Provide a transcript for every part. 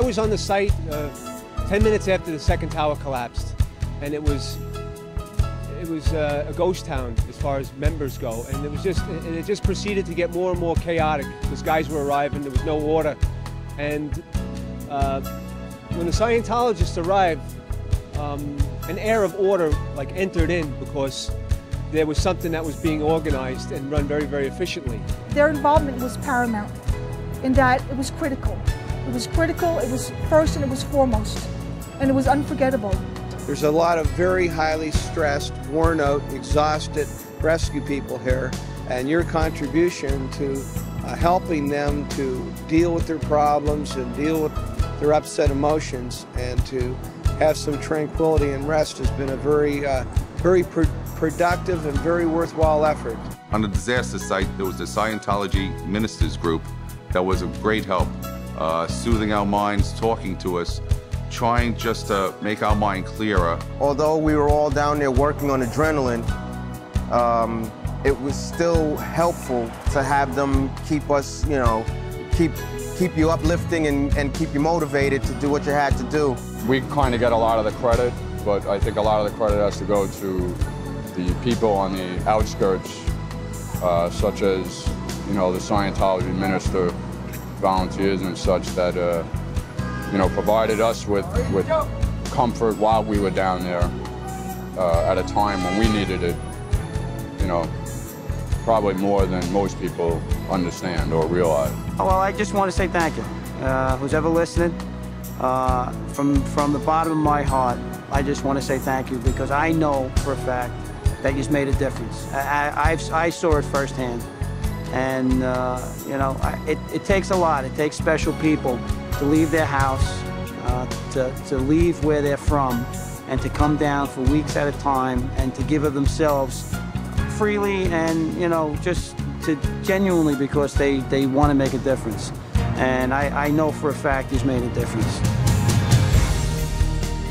was on the site 10 minutes after the second tower collapsed, and it was a ghost town as far as members go, and it just proceeded to get more and more chaotic because guys were arriving, there was no order, and when the Scientologists arrived, an air of order like entered in because there was something that was being organized and run very, very efficiently. Their involvement was paramount in that it was critical. It was critical, it was first and it was foremost, and it was unforgettable. There's a lot of very highly stressed, worn out, exhausted rescue people here, and your contribution to helping them to deal with their problems and deal with their upset emotions and to have some tranquility and rest has been a very productive and very worthwhile effort. On the disaster site, there was the Scientology ministers group that was of great help, soothing our minds, talking to us, trying just to make our mind clearer. Although we were all down there working on adrenaline, it was still helpful to have them keep us, you know, keep you uplifting and keep you motivated to do what you had to do. We kind of get a lot of the credit, but I think a lot of the credit has to go to the people on the outskirts, such as, you know, the Scientology minister volunteers and such that, you know, provided us with comfort while we were down there at a time when we needed it, you know, probably more than most people understand or realize. Well, I just want to say thank you. Who's ever listening, from the bottom of my heart, I just want to say thank you because I know for a fact that you've made a difference. I saw it firsthand. And, you know, it takes a lot. It takes special people to leave their house, to leave where they're from, and to come down for weeks at a time and to give of themselves freely and, you know, just to genuinely because they want to make a difference. And I know for a fact he's made a difference.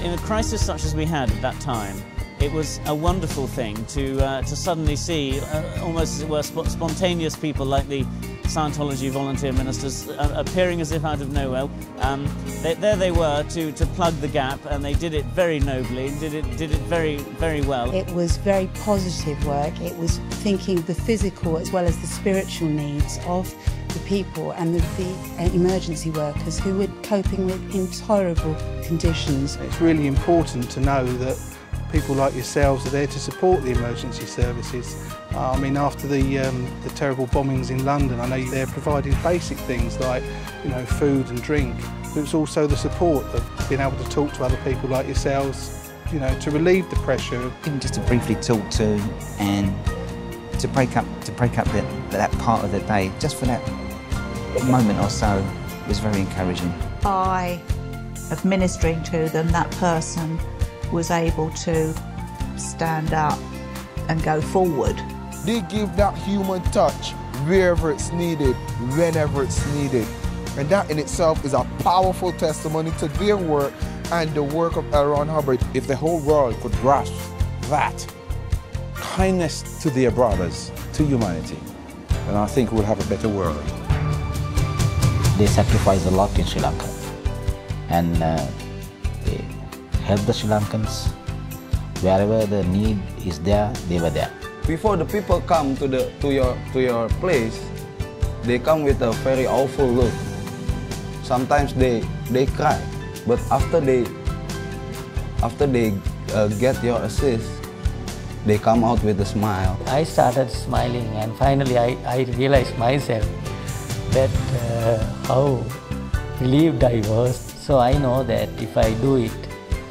In a crisis such as we had at that time, it was a wonderful thing to suddenly see almost as it were spontaneous people like the Scientology volunteer ministers appearing as if out of nowhere. There they were to plug the gap, and they did it very nobly, did it very, very well. It was very positive work. It was thinking the physical as well as the spiritual needs of the people and the emergency workers who were coping with intolerable conditions. It's really important to know that people like yourselves are there to support the emergency services. I mean, after the terrible bombings in London, I know they're providing basic things like, you know, food and drink, but it's also the support of being able to talk to other people like yourselves, you know, to relieve the pressure. Even just to briefly talk to and to break up that part of the day, just for that moment or so, was very encouraging. By administering to them, that person was able to stand up and go forward. They give that human touch wherever it's needed, whenever it's needed. And that in itself is a powerful testimony to their work and the work of L. Ron Hubbard. If the whole world could grasp that kindness to their brothers, to humanity, then I think we'll have a better world. They sacrifice a lot in Sri Lanka, and they help the Sri Lankans. Wherever the need is there, they were there. Before the people come to your place, they come with a very awful look. Sometimes they cry, but after they get your assist, they come out with a smile. I started smiling, and finally I realized myself that how relieved I was. So I know that if I do it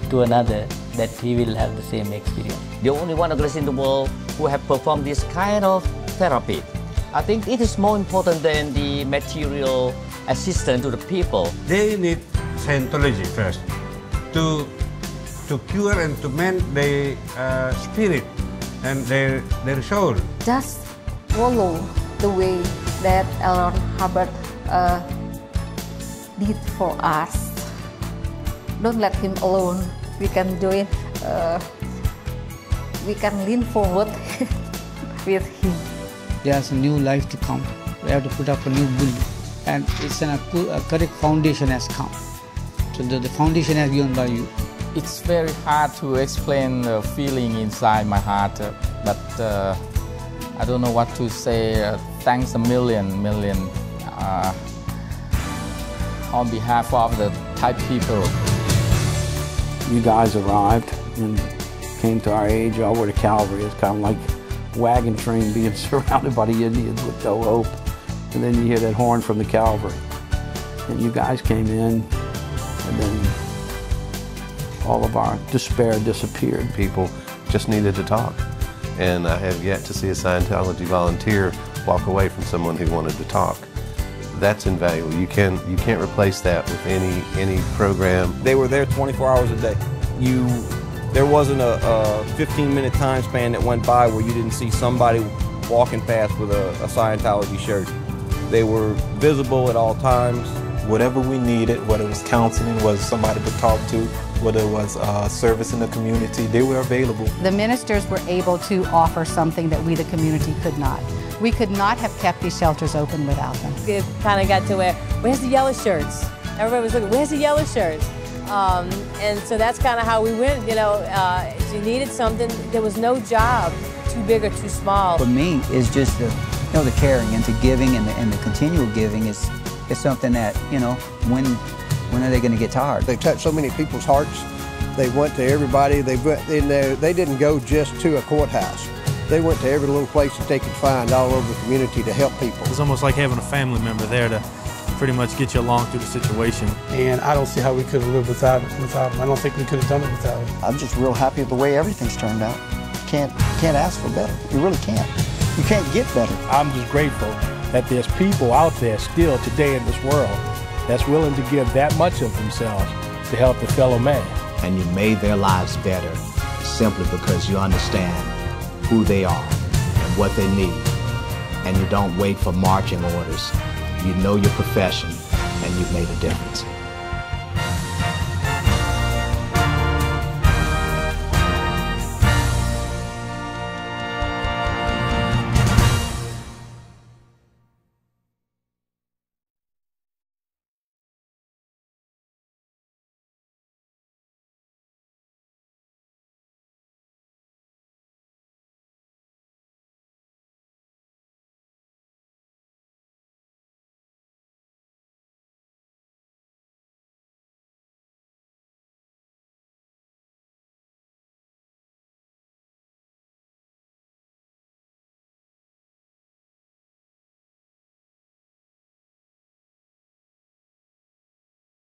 to another, that he will have the same experience. The only one organization in the world who have performed this kind of therapy. I think it is more important than the material assistance to the people. They need Scientology first to cure and to mend their spirit and their soul. Just follow the way that L. Ron Hubbard did for us. Don't let him alone. We can do it. We can lean forward with him. There's a new life to come. We have to put up a new building, and it's a correct foundation has come. So the foundation has given by you. It's very hard to explain the feeling inside my heart, but I don't know what to say. Thanks a million on behalf of the Thai people. You guys arrived and came to our age over to Calvary. It's kind of like a wagon train being surrounded by the Indians with no hope. And then you hear that horn from the Calvary. And you guys came in, and then all of our despair disappeared. People just needed to talk. And I have yet to see a Scientology volunteer walk away from someone who wanted to talk. That's invaluable. You can't replace that with any program. They were there 24 hours a day. There wasn't a 15-minute time span that went by where you didn't see somebody walking past with a Scientology shirt. They were visible at all times. Whatever we needed, whether it was counseling, whether somebody to talk to, whether it was service in the community, they were available. The ministers were able to offer something that we, the community, could not. We could not have kept these shelters open without them. It kind of got to where's the yellow shirts? Everybody was looking, where's the yellow shirts? And so that's kind of how we went, you know. If you needed something, there was no job too big or too small. For me, it's just the caring and the giving and the continual giving is something that, you know, when are they going to get tired? They touched so many people's hearts. They went to everybody. They didn't go just to a courthouse. They went to every little place that they could find all over the community to help people. It's almost like having a family member there to pretty much get you along through the situation. And I don't see how we could have lived without them. I don't think we could have done it without them. I'm just real happy with the way everything's turned out. Can't ask for better. You really can't. You can't get better. I'm just grateful that there's people out there still today in this world that's willing to give that much of themselves to help a fellow man. And you made their lives better simply because you understand who they are and what they need. And you don't wait for marching orders. You know your profession and you've made a difference.